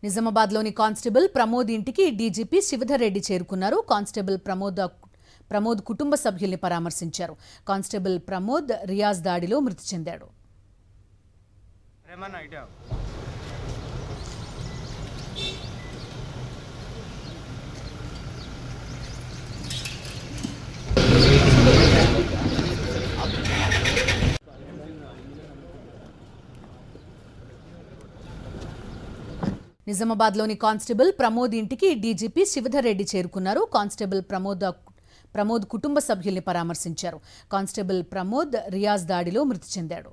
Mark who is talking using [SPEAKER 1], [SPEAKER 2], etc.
[SPEAKER 1] నిజామాబాద్లోని constable Pramod ఇంటికి DGP Shivadhar Reddy చేరుకున్నారు. Constable Pramod కుటుంబ సభ్యుల్ని పరామర్శించారు. కానిస్టేబుల్ ప్రమోద్ రియాజ్ దాడిలో మృతి చెందాడు. నిజామాబాద్లోని కానిస్టేబుల్ ప్రమోద్ ఇంటికి డీజీపీ శివధర్ రెడ్డి చేరుకున్నారు. కానిస్టేబుల్ ప్రమోద్ కుటుంబ సభ్యుల్ని పరామర్శించారు. కానిస్టేబుల్ ప్రమోద్ రియాజ్ దాడిలో మృతి చెందాడు.